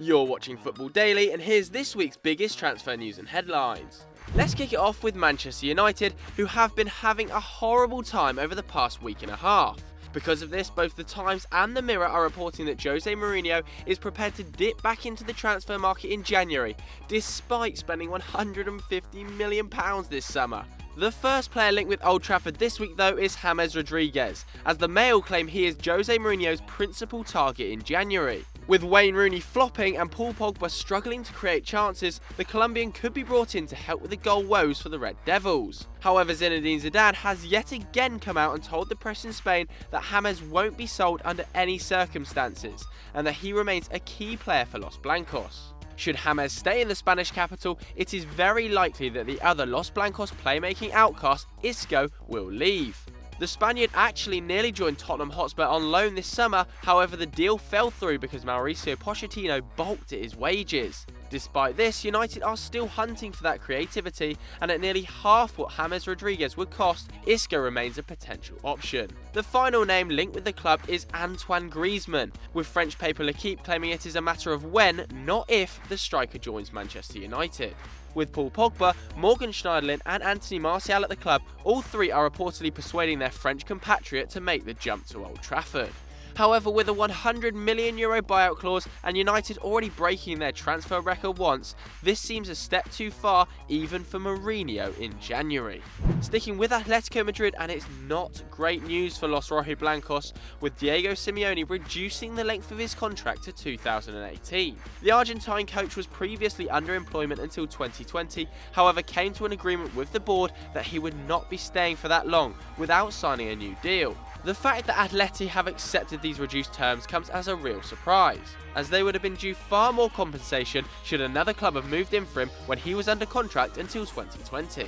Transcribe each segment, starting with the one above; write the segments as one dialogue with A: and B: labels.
A: You're watching Football Daily, and here's this week's biggest transfer news and headlines. Let's kick it off with Manchester United, who have been having a horrible time over the past week and a half. Because of this, both the Times and the Mirror are reporting that Jose Mourinho is prepared to dip back into the transfer market in January, despite spending £150 million this summer. The first player linked with Old Trafford this week though is James Rodriguez, as the Mail claim he is Jose Mourinho's principal target in January. With Wayne Rooney flopping and Paul Pogba struggling to create chances, the Colombian could be brought in to help with the goal woes for the Red Devils. However, Zinedine Zidane has yet again come out and told the press in Spain that James won't be sold under any circumstances, and that he remains a key player for Los Blancos. Should James stay in the Spanish capital, it is very likely that the other Los Blancos playmaking outcast, Isco, will leave. The Spaniard actually nearly joined Tottenham Hotspur on loan this summer, however the deal fell through because Mauricio Pochettino balked at his wages. Despite this, United are still hunting for that creativity, and at nearly half what James Rodriguez would cost, Isco remains a potential option. The final name linked with the club is Antoine Griezmann, with French paper L'Equipe claiming it is a matter of when, not if, the striker joins Manchester United. With Paul Pogba, Morgan Schneiderlin and Anthony Martial at the club, all three are reportedly persuading their French compatriot to make the jump to Old Trafford. However, with a €100 million buyout clause and United already breaking their transfer record once, this seems a step too far even for Mourinho in January. Sticking with Atletico Madrid, and it's not great news for Los Rojiblancos, with Diego Simeone reducing the length of his contract to 2018. The Argentine coach was previously under employment until 2020, however came to an agreement with the board that he would not be staying for that long without signing a new deal. The fact that Atleti have accepted these reduced terms comes as a real surprise, as they would have been due far more compensation should another club have moved in for him when he was under contract until 2020.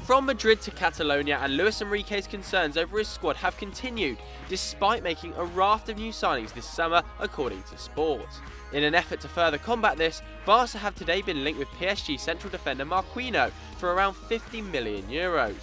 A: From Madrid to Catalonia, and Luis Enrique's concerns over his squad have continued, despite making a raft of new signings this summer, according to Sport. In an effort to further combat this, Barca have today been linked with PSG central defender Marquinhos for around €50 million.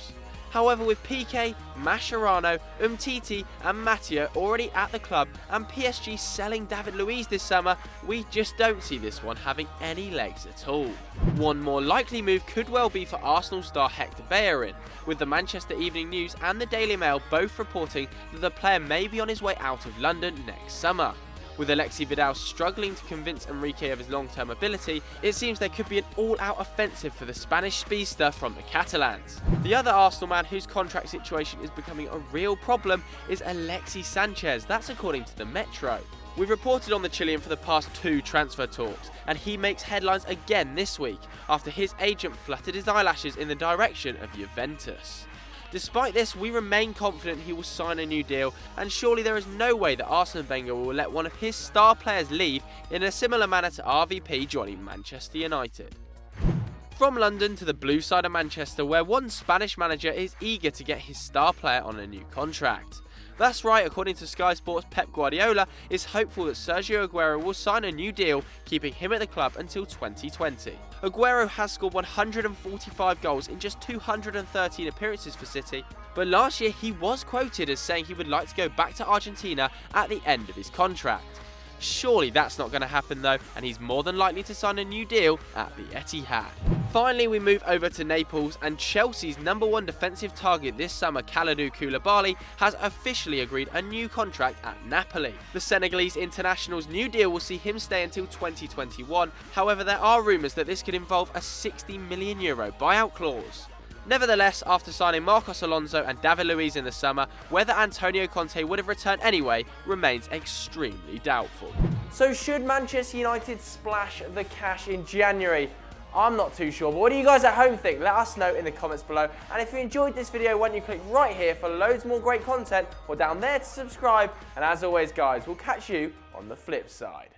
A: However, with Piqué, Mascherano, Umtiti and Matteo already at the club and PSG selling David Luiz this summer, we just don't see this one having any legs at all. One more likely move could well be for Arsenal star Hector Bellerin, with the Manchester Evening News and the Daily Mail both reporting that the player may be on his way out of London next summer. With Alexi Vidal struggling to convince Enrique of his long-term ability, it seems there could be an all-out offensive for the Spanish speedster from the Catalans. The other Arsenal man whose contract situation is becoming a real problem is Alexi Sanchez, that's according to the Metro. We've reported on the Chilean for the past 2 transfer talks, and he makes headlines again this week after his agent fluttered his eyelashes in the direction of Juventus. Despite this, we remain confident he will sign a new deal, and surely there is no way that Arsene Wenger will let one of his star players leave in a similar manner to RVP joining Manchester United. From London to the blue side of Manchester, where one Spanish manager is eager to get his star player on a new contract. That's right, according to Sky Sports, Pep Guardiola is hopeful that Sergio Aguero will sign a new deal, keeping him at the club until 2020. Aguero has scored 145 goals in just 213 appearances for City, but last year he was quoted as saying he would like to go back to Argentina at the end of his contract. Surely that's not going to happen though, and he's more than likely to sign a new deal at the Etihad. Finally, we move over to Naples, and Chelsea's #1 defensive target this summer, Kalidou Koulibaly, has officially agreed a new contract at Napoli. The Senegalese international's new deal will see him stay until 2021, however there are rumours that this could involve a €60 million buyout clause. Nevertheless, after signing Marcos Alonso and David Luiz in the summer, whether Antonio Conte would have returned anyway remains extremely doubtful. So should Manchester United splash the cash in January? I'm not too sure, but what do you guys at home think? Let us know in the comments below. And if you enjoyed this video, why don't you click right here for loads more great content, or down there to subscribe. And as always guys, we'll catch you on the flip side.